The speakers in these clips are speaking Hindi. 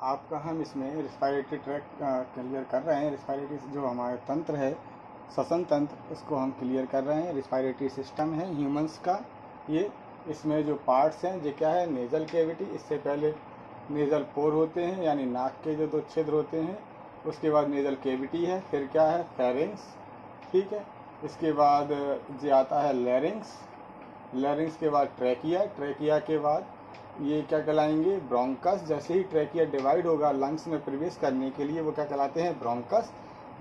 आपका हम इसमें रिस्पायरेटरी ट्रैक क्लियर कर रहे हैं। रिस्पायरेटरी जो हमारा तंत्र है, श्वसन तंत्र, उसको हम क्लियर कर रहे हैं। रिस्पायरेटरी सिस्टम है ह्यूमंस का ये। इसमें जो पार्ट्स हैं ये क्या है, नेज़ल कैविटी, इससे पहले नेज़ल पोर होते हैं यानी नाक के जो 2 छिद्र होते हैं, उसके बाद नेज़ल कैविटी है, फिर क्या है फेरिंग्स, ठीक है। इसके बाद ये आता है लैरिंग्स, लैरिंग्स के बाद ट्रैकिया, ट्रैकिया के बाद ये क्या कहलाएंगे, ब्रोंकस। जैसे ही ट्रैकिया डिवाइड होगा लंग्स में प्रवेश करने के लिए वो क्या कहलाते हैं, ब्रोंकस।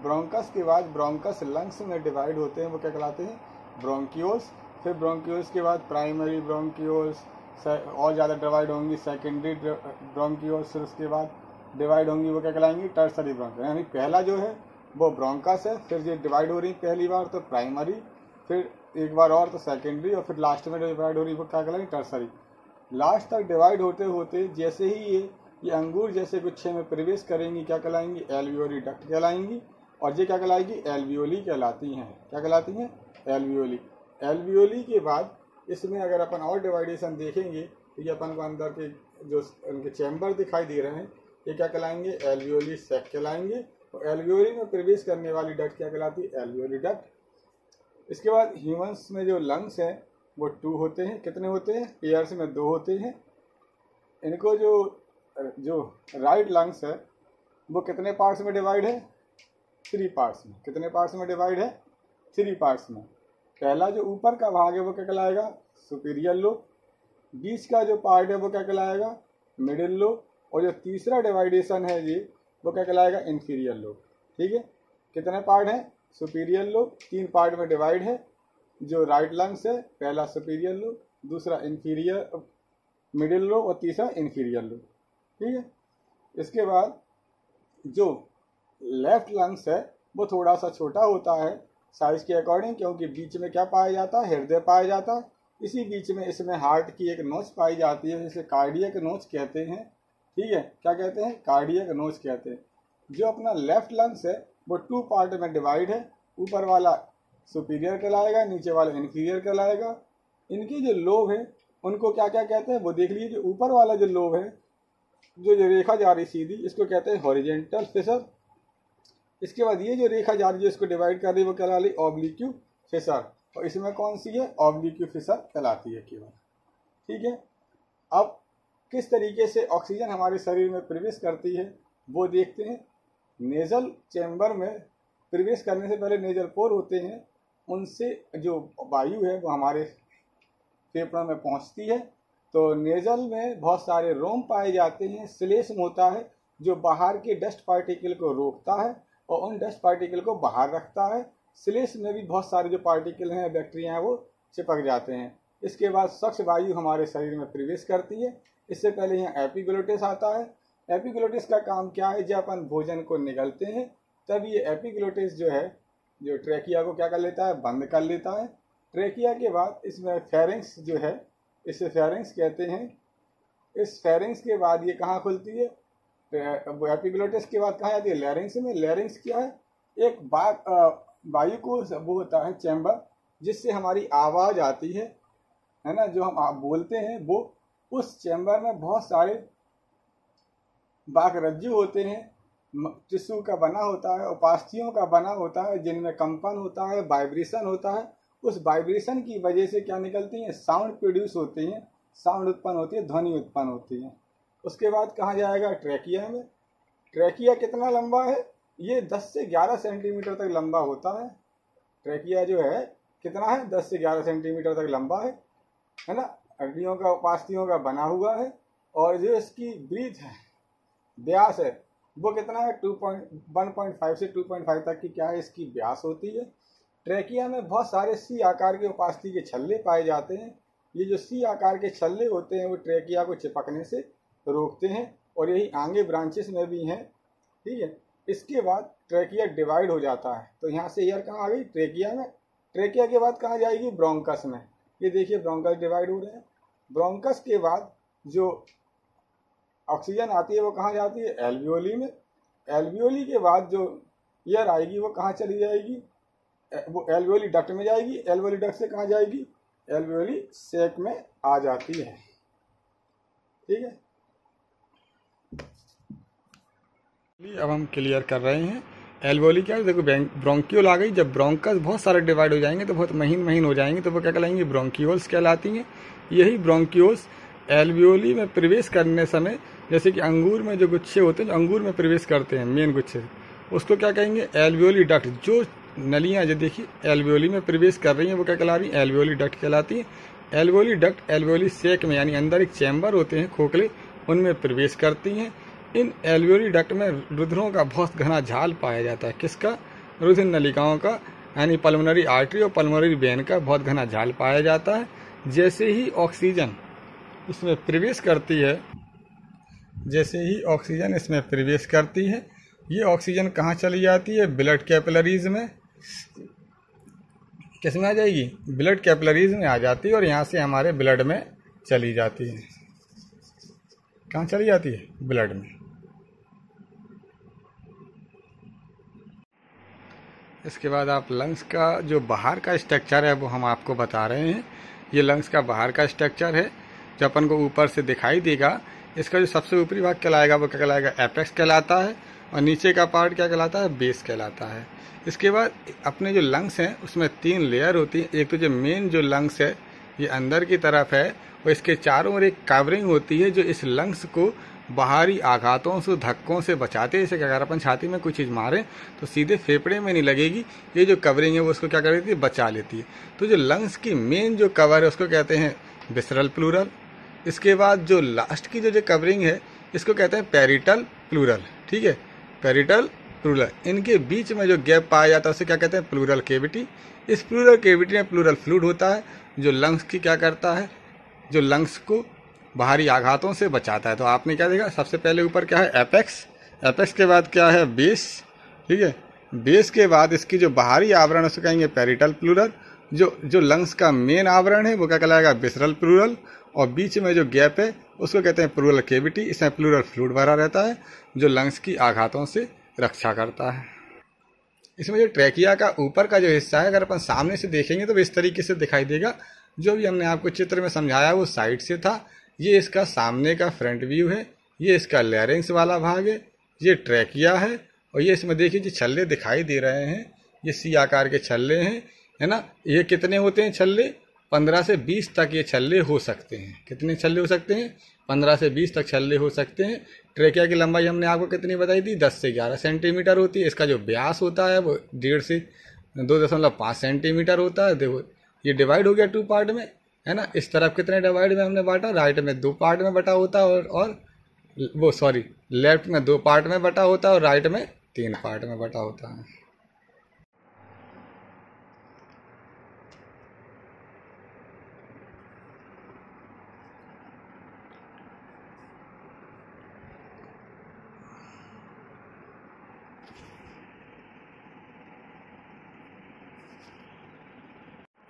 ब्रोंकस के बाद ब्रोंकस लंग्स में डिवाइड होते हैं वो क्या कहलाते हैं, ब्रोंक्यूल्स। फिर ब्रोंक्यूल्स के बाद प्राइमरी ब्रोंक्यूल्स, और ज़्यादा डिवाइड होंगी सेकेंडरी ब्रोंक्यूल्स, फिर उसके बाद डिवाइड होंगी वो क्या कहलाएंगी, टर्सरी ब्रोंक्यूल्स। यानी पहला जो है वो ब्रोंकस है, फिर ये डिवाइड हो रही पहली बार तो प्राइमरी, फिर एक बार और तो सेकेंडरी, और फिर लास्ट में डिवाइड हो रही वो क्या कहलाएंगी, टर्सरी। लास्ट तक डिवाइड होते होते जैसे ही ये अंगूर जैसे गुच्छे में प्रवेश करेंगी क्या कहलाएंगी, एल्वियोली डक्ट कहलाएंगी। और ये क्या कहलाएगी, एल्वियोली कहलाती हैं। क्या कहलाती हैं, एल्वियोली। एल्वियोली के बाद इसमें अगर अपन और डिवाइडेशन देखेंगे तो ये अपन को अंदर के जो उनके चैम्बर दिखाई दे रहे हैं ये क्या कहलाएंगे, एल्वियोली सैक कहलाएंगे। और एल्वियोली में प्रवेश करने वाली डक्ट क्या कहलाती है, एल्वियोली डक्ट। इसके बाद ह्यूमंस में जो लंग्स हैं वो 2 होते हैं। कितने होते हैं, पेयर्स में 2 होते हैं। इनको जो राइट लंग्स है वो कितने पार्ट्स में डिवाइड है, 3 पार्ट्स में। कितने पार्ट्स में डिवाइड है, 3 पार्ट्स में। पहला जो ऊपर का भाग है वो क्या कहलाएगा, सुपीरियर लोब। बीच का जो पार्ट है वो क्या कहलाएगा, मिडिल लोब। और जो तीसरा डिवाइडेशन है जी वो क्या कहलाएगा, इंफीरियर लोब। ठीक है, कितने पार्ट हैं, सुपीरियर लोब 3 पार्ट में डिवाइड है। जो राइट लंग्स है, पहला सुपीरियर लोब, दूसरा इंफीरियर मिडिल लोब और तीसरा इंफीरियर लोब। ठीक है, इसके बाद जो लेफ्ट लंग्स है वो थोड़ा सा छोटा होता है साइज के अकॉर्डिंग, क्योंकि बीच में क्या पाया जाता है, हृदय पाया जाता है। इसी बीच में इसमें हार्ट की एक नोच पाई जाती है जिसे कार्डियक नोच कहते हैं। ठीक है, क्या कहते हैं, कार्डियक नोच कहते हैं। जो अपना लेफ्ट लंग्स है वो 2 पार्ट में डिवाइड है। ऊपर वाला सुपीरियर कहलाएगा, नीचे वाला इन्फीरियर कहलाएगा। इनकी जो लोब है उनको क्या क्या कहते हैं वो देख लीजिए। जो ऊपर वाला जो लोब है, जो रेखा जा रही सीधी, इसको कहते हैं हॉरिजेंटल फिशर। इसके बाद ये जो रेखा जा रही है इसको डिवाइड कर रही है वो कहला रही ऑब्लिक्यू फिशर। और इसमें कौन सी है, ऑब्लिक्यू फिशर कहलाती है केवल। ठीक है, अब किस तरीके से ऑक्सीजन हमारे शरीर में प्रवेश करती है वो देखते हैं। नेजल चैम्बर में प्रवेश करने से पहले नेजल पोर होते हैं, उनसे जो वायु है वो हमारे फेफड़ों में पहुंचती है। तो नेजल में बहुत सारे रोम पाए जाते हैं, श्लेष्म होता है जो बाहर के डस्ट पार्टिकल को रोकता है और उन डस्ट पार्टिकल को बाहर रखता है। श्लेष्म में भी बहुत सारे जो पार्टिकल हैं, बैक्टीरिया हैं, वो चिपक जाते हैं। इसके बाद स्वच्छ वायु हमारे शरीर में प्रवेश करती है। इससे पहले यहाँ एपिग्लोटिस आता है। एपिग्लोटिस का काम क्या है, जब अपन भोजन को निगलते हैं तब ये एपिग्लोटिस जो है जो ट्रैकिया को क्या कर लेता है, बंद कर लेता है। ट्रैकिया के बाद इसमें फेरिंग्स जो है, इसे फेरिंग्स कहते हैं। इस फेरिंग्स के बाद ये कहाँ खुलती है, एपिग्लोटिस के बाद कहाँ जाती है, लैरिंग्स में। लैरिंग्स क्या है, एक वायु को वो होता है चैम्बर जिससे हमारी आवाज़ आती है ना, जो हम बोलते हैं वो उस चैम्बर में बहुत सारे बाकरज्जु होते हैं, टिश्यू का बना होता है, उपास्थियों का बना होता है, जिनमें कंपन होता है, वाइब्रेशन होता है। उस वाइब्रेशन की वजह से क्या निकलती हैं, साउंड प्रोड्यूस होती हैं, साउंड उत्पन्न होती है, ध्वनि उत्पन्न होती है। उसके बाद कहाँ जाएगा, ट्रैकिया में। ट्रैकिया कितना लंबा है, ये 10 से 11 सेंटीमीटर तक लंबा होता है। ट्रैकिया जो है कितना है, 10 से 11 सेंटीमीटर तक लंबा है ना, हड्डियों का उपास्थियों का बना हुआ है। और जो इसकी ब्रीथ है, व्यास है, वो कितना है, 1.5 से 2.5 तक की क्या है, इसकी व्यास होती है। ट्रैकिया में बहुत सारे सी आकार के उपास्थि के छल्ले पाए जाते हैं। ये जो सी आकार के छल्ले होते हैं वो ट्रैकिया को चिपकने से रोकते हैं, और यही आगे ब्रांचेस में भी हैं। ठीक है, इसके बाद ट्रैकिया डिवाइड हो जाता है। तो यहाँ से एयर कहाँ आ गई, ट्रैकिया में। ट्रैकिया के बाद कहाँ जाएगी, ब्रोंकस में। ये देखिए ब्रोंकस डिवाइड हो रहे हैं। ब्रोंकस के बाद जो ऑक्सीजन आती है वो कहाँ जाती है, एल्वियोली में। एल्वियोली के बाद जो एयर आएगी वो कहाँ चली जाएगी, वो एल्वियोली डक्ट में जाएगी। एल्वियोली डक्ट से कहाँ जाएगी, एल्वियोली सैक में आ जाती है। ठीक है। अब हम क्लियर कर रहे हैं। एल्वियोली क्या है, देखो ब्रोंकियोल आ गई। जब ब्रोंकस बहुत सारे डिवाइड हो जाएंगे तो बहुत महीन महीन हो जाएंगे तो वो क्या कहलाएंगे, ब्रोंकियोल्स कहलाती हैं। यही ब्रोंकियोल्स एल्वियोली में प्रवेश करने समय, जैसे कि अंगूर में जो गुच्छे होते हैं, जो अंगूर में प्रवेश करते हैं मेन गुच्छे, उसको क्या कहेंगे, एल्वियोली डक्ट। जो नलियाँ जो देखिए एल्वियोली में प्रवेश कर रही हैं वो क्या कहला रही हैं, एल्वियोली डक्ट कहलाती हैं। एल्वियोली डक्ट एल्वियोली सेक में, यानी अंदर एक चैम्बर होते हैं खोखले, उनमें प्रवेश करती हैं। इन एल्वियोली डक्ट में रुधिरों का बहुत घना जाल पाया जाता है। किसका, रुधिर नलिकाओं का, यानी पल्मोनरी आर्टरी और पल्मोनरी वेन का बहुत घना जाल पाया जाता है। जैसे ही ऑक्सीजन इसमें प्रवेश करती है, जैसे ही ऑक्सीजन इसमें प्रवेश करती है, ये ऑक्सीजन कहाँ चली जाती है, ब्लड कैपिलरीज में। किस में आ जाएगी, ब्लड कैपिलरीज में आ जाती है और यहाँ से हमारे ब्लड में चली जाती है। कहाँ चली जाती है, ब्लड में। इसके बाद आप लंग्स का जो बाहर का स्ट्रक्चर है वो हम आपको बता रहे हैं। ये लंग्स का बाहर का स्ट्रक्चर है जो अपन को ऊपर से दिखाई देगा। इसका जो सबसे ऊपरी भाग कहलाएगा वो क्या कहलाएगा, एपेक्स कहलाता है, और नीचे का पार्ट क्या कहलाता है, बेस कहलाता है। इसके बाद अपने जो लंग्स हैं उसमें 3 लेयर होती है। एक तो जो मेन जो लंग्स है ये अंदर की तरफ है, और इसके चारों ओर एक कवरिंग होती है जो इस लंग्स को बाहरी आघातों से, धक्कों से बचाते हैं। जैसे अगर अपन छाती में कोई चीज़ मारें तो सीधे फेफड़े में नहीं लगेगी, ये जो कवरिंग है वो उसको क्या कर देती है, बचा लेती है। तो जो लंग्स की मेन जो कवर है उसको कहते हैं विसरल प्लूरल। इसके बाद जो लास्ट की जो कवरिंग है इसको कहते हैं पेरिटल प्लूरल। ठीक है, पेरिटल प्लूरल। इनके बीच में जो गैप पाया जाता है उसे क्या कहते हैं, प्लूरल केविटी। इस प्लूरल केविटी में प्लूरल फ्लूइड होता है जो लंग्स की क्या करता है, जो लंग्स को बाहरी आघातों से बचाता है। तो आपने क्या देखा, सबसे पहले ऊपर क्या है, एपेक्स। एपेक्स के बाद क्या है, बेस। ठीक है, बेस के बाद इसकी जो बाहरी आवरण है उसको कहेंगे पेरिटल प्लूरल। जो लंग्स का मेन आवरण है वो क्या कहलाएगा, विसरल प्लूरल, और बीच में जो गैप है उसको कहते हैं प्लूरल केविटी। इसमें प्लूरल फ्लूइड भरा रहता है जो लंग्स की आघातों से रक्षा करता है। इसमें जो ट्रैकिया का ऊपर का जो हिस्सा है, अगर अपन सामने से देखेंगे तो इस तरीके से दिखाई देगा। जो भी हमने आपको चित्र में समझाया वो साइड से था। ये इसका सामने का फ्रंट व्यू है, ये इसका लैरिंग्स वाला भाग है, ये ट्रैकिया है, और ये इसमें देखिए जो छल्ले दिखाई दे रहे हैं ये सी आकार के छल्ले हैं, है ना। ये कितने होते हैं छल्ले, 15 से 20 तक ये छल्ले हो सकते हैं। कितने छल्ले हो सकते हैं, 15 से 20 तक छल्ले हो सकते हैं। ट्रैकिया की लंबाई हमने आपको कितनी बताई थी, 10 से 11 सेंटीमीटर होती है। इसका जो व्यास होता है वो 1.5 से 2.5 सेंटीमीटर होता है। देखो ये डिवाइड हो गया 2 पार्ट में, है ना। इस तरफ कितने डिवाइड में हमने बांटा, राइट में 2 पार्ट में बटा होता है, और वो सॉरी लेफ्ट में 2 पार्ट में बटा होता है, और राइट में 3 पार्ट में बटा होता है।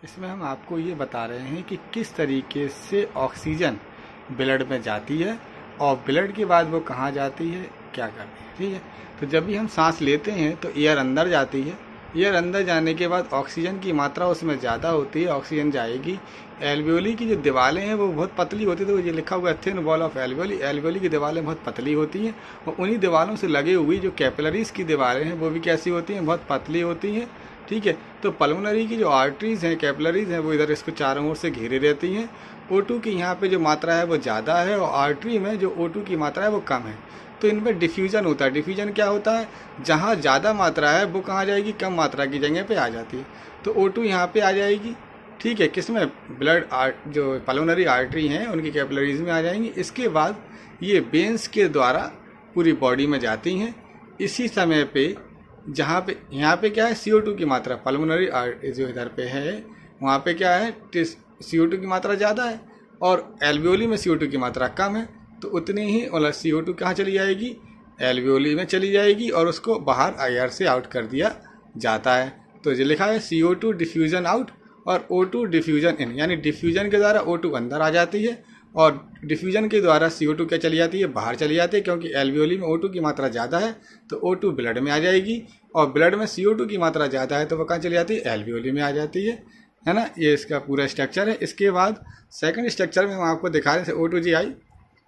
इसमें हम आपको ये बता रहे हैं कि किस तरीके से ऑक्सीजन ब्लड में जाती है और ब्लड के बाद वो कहाँ जाती है, क्या करती है। ठीक है, तो जब भी हम सांस लेते हैं तो एयर अंदर जाती है। एयर अंदर जाने के बाद ऑक्सीजन की मात्रा उसमें ज़्यादा होती है, ऑक्सीजन जाएगी। एल्वियोली की जो दीवारें हैं वो बहुत पतली होती है। तो ये लिखा हुआ है thin wall of alveoli. Alveoli की दीवारें बहुत पतली होती हैं, और उन्हीं दीवारों से लगे हुई जो कैपिलरीज की दीवारें हैं वो भी कैसी होती हैं, बहुत पतली होती हैं। ठीक है, तो पल्मोनरी की जो आर्टरीज हैं, कैपिलरीज हैं, वो इधर इसको चारों ओर से घेरे रहती हैं। O2 की यहाँ पे जो मात्रा है वो ज़्यादा है, और आर्टरी में जो O2 की मात्रा है वो कम है। तो इनमें डिफ्यूजन होता है। डिफ्यूजन क्या होता है, जहाँ ज़्यादा मात्रा है वो कहाँ जाएगी, कम मात्रा की जगह पे आ जाती है। तो O2 यहाँ पे आ जाएगी। ठीक है, किस में, ब्लड जो पल्मोनरी आर्टरी हैं उनकी कैपिलरीज में आ जाएंगी। इसके बाद ये वेन्स के द्वारा पूरी बॉडी में जाती हैं। इसी समय पे जहाँ पे यहाँ पे क्या है, CO2 की मात्रा पल्मोनरी आर्टरी जो इधर पे है वहाँ पे क्या है, CO2 की मात्रा ज़्यादा है, और एल्वियोली में CO2 की मात्रा कम है। तो उतनी ही मतलब CO2 कहाँ चली जाएगी, एल्वियोली में चली जाएगी, और उसको बाहर एयर से आउट कर दिया जाता है। तो जो लिखा है CO2 डिफ्यूजन आउट और O2 डिफ्यूजन इन, यानी डिफ्यूजन के द्वारा O2 अंदर आ जाती है, और डिफ्यूजन के द्वारा CO2 क्या चली जाती है, बाहर चली जाती है। क्योंकि एल्वियोली में O2 की मात्रा ज़्यादा है तो O2 ब्लड में आ जाएगी, और ब्लड में CO2 की मात्रा ज़्यादा है तो वह कहाँ चली जाती है, एल्वियोली में आ जाती है ना। ये इसका पूरा स्ट्रक्चर है। इसके बाद सेकंड स्ट्रक्चर में हम आपको दिखा रहे हैं, O2 जी आई,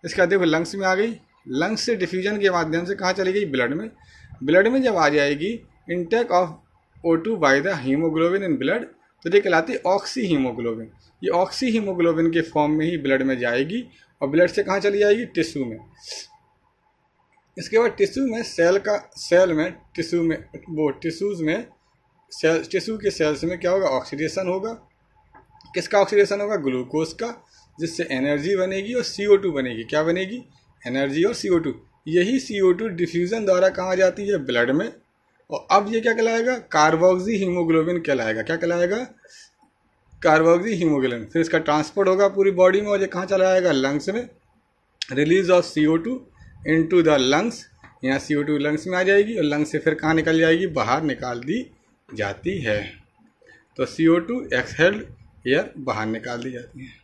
इसका देखो लंग्स में आ गई, लंग्स से डिफ्यूजन के माध्यम से कहाँ चली गई, ब्लड में। ब्लड में जब आ जाएगी intake of O2 by the haemoglobin in blood, तो ये कहलाती है ऑक्सी हीमोग्लोबिन। ये ऑक्सी हीमोग्लोबिन के फॉर्म में ही ब्लड में जाएगी और ब्लड से कहाँ चली जाएगी, टिश्यू में। इसके बाद टिश्यू में टिश्यू के सेल्स में क्या होगा, ऑक्सीडेशन होगा। किसका ऑक्सीडेशन होगा, ग्लूकोज का, जिससे एनर्जी बनेगी और CO2 बनेगी। क्या बनेगी, एनर्जी और CO2। यही CO2 डिफ्यूजन द्वारा कहाँ जाती है, ब्लड में। और अब ये क्या कहलाएगा, कार्बोक्सी हीमोग्लोबिन कहलाएगा। क्या कहलाएगा, कार्बोक्सी हीमोग्लोबिन। फिर इसका ट्रांसपोर्ट होगा पूरी बॉडी में और ये कहाँ चला जाएगा, लंग्स में। Release of CO2 into the lungs, यहाँ CO2 लंग्स में आ जाएगी और लंग्स से फिर कहाँ निकल जाएगी, बाहर निकाल दी जाती है। तो CO2 एक्सहेल्ड एयर बाहर निकाल दी जाती है।